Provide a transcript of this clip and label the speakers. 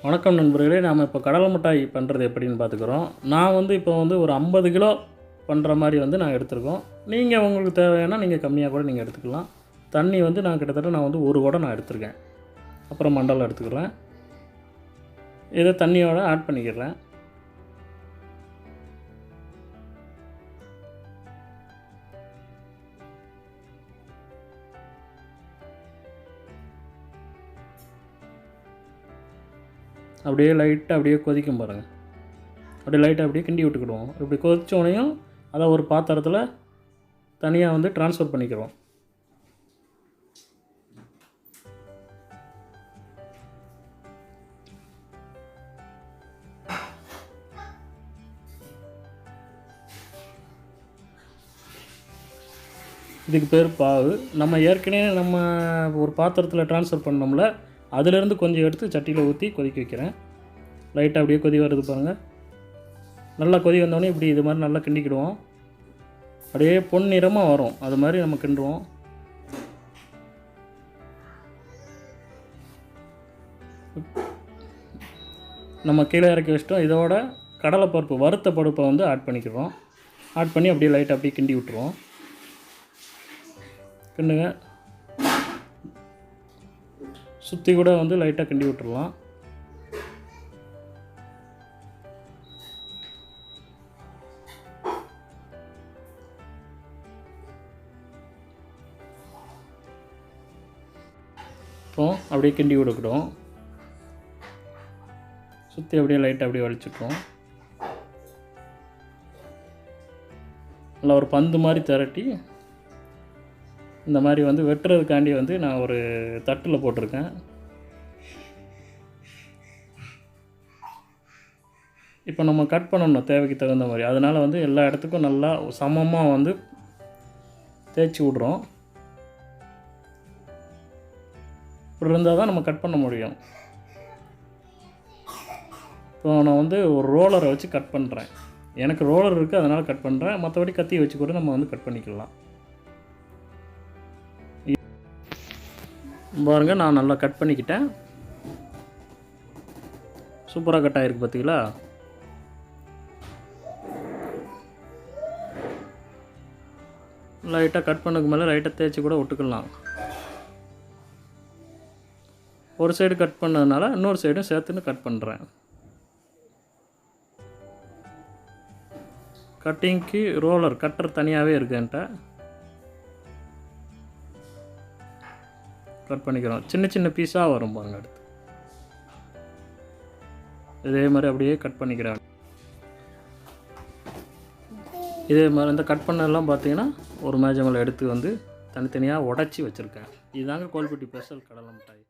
Speaker 1: வணக்கம் நண்பர்களே. நாம் இப்போ கடலை மிட்டாய் பண்ணுறது எப்படின்னு பார்த்துக்குறோம். நான் இப்போ ஒரு 50 கிலோ பண்ணுற மாதிரி நான் எடுத்துருக்கோம். நீங்கள் உங்களுக்கு தேவைன்னா நீங்கள் கம்மியாக கூட நீங்கள் எடுத்துக்கலாம். தண்ணி நான் கிட்டத்தட்ட ஒரு குடம் நான் எடுத்துருக்கேன். அப்புறம் மண்டலம் எடுத்துக்கிறேன். இதை தண்ணியோடு ஆட் பண்ணிக்கிறேன். அப்படியே லைட்டாக அப்படியே கொதிக்கும் பாருங்கள். அப்படியே லைட்டாக அப்படியே கிண்டி விட்டுக்கிடுவோம். இப்படி கொதிச்சோனையும் அதை ஒரு பாத்திரத்தில் தனியாக ட்ரான்ஸ்ஃபர் பண்ணிக்கிறோம். இதுக்கு பேர் பாவு. நம்ம ஏற்கனவே ஒரு பாத்திரத்தில் ட்ரான்ஸ்ஃபர் பண்ணோம்ல, அதிலேருந்து கொஞ்சம் எடுத்து சட்டியில் ஊற்றி கொதிக்க வைக்கிறேன். லைட்டாக அப்படியே கொதி வருது பாருங்கள். நல்லா கொதி வந்தோடனே இப்படி இது மாதிரி நல்லா கிண்டிக்கிடுவோம். அப்படியே பொன்னிறமாக வரும், அது மாதிரி நம்ம கிண்டுவோம். நம்ம கீழே இறக்கி வச்சிட்டோம். இதோட கடலைப்பருப்பு, வறுத்த பருப்பை ஆட் பண்ணிக்கிறோம். ஆட் பண்ணி அப்படியே லைட்டாக அப்படியே கிண்டி விட்டுருவோம். கிண்டுங்க. சுற்றி கூட லைட்டாக கிண்டி விட்டுடலாம். இப்போ அப்படியே கிண்டி விட்டுக்கிடுவோம். சுற்றி அப்படியே லைட்டாக அப்படியே வலிச்சுட்டோம். நல்லா ஒரு பந்து மாதிரி திரட்டி இந்த மாதிரி வெட்டுறதுக்காண்டி நான் ஒரு தட்டில் போட்டிருக்கேன். இப்போ நம்ம கட் பண்ணணும் தேவைக்கு தகுந்த மாதிரி. அதனால் எல்லா இடத்துக்கும் நல்லா சமமாக தேய்ச்சி விட்றோம். இப்படி இருந்தால் தான் நம்ம கட் பண்ண முடியும். இப்போ நான் ஒரு ரோலரை வச்சு கட் பண்ணுறேன். எனக்கு ரோலர் இருக்குது, அதனால் கட் பண்ணுறேன். மற்றபடி கத்தி வச்சு கூட நம்ம கட் பண்ணிக்கலாம். பாருங்கள், நான் நல்லா கட் பண்ணிக்கிட்டேன். சூப்பராக கட் ஆகிருக்கு பார்த்தீங்களா? லைட்டாக கட் பண்ணதுக்கு மேலே லைட்டாக தேய்ச்சி கூட விட்டுக்கலாம். ஒரு சைடு கட் பண்ணதுனால இன்னொரு சைடும் சேர்த்துன்னு கட் பண்ணுறேன். கட்டிங்க்கு ரோலர் கட்டர் தனியாகவே இருக்கு என்கிட்ட. கட் பண்ணிக்கிறோம். சின்ன சின்ன பீஸாக வரும் பாருங்கள். அடுத்து இதே மாதிரி அப்படியே கட் பண்ணிக்கிறேன். இதே மாதிரி இந்த கட் பண்ணதெல்லாம் பார்த்தீங்கன்னா ஒரு மேஜை மேலே எடுத்து தனித்தனியாக உடச்சி வச்சுருக்கேன். இதுதாங்க கோவில்பட்டி ஸ்பெஷல் கடலை மிட்டாய்.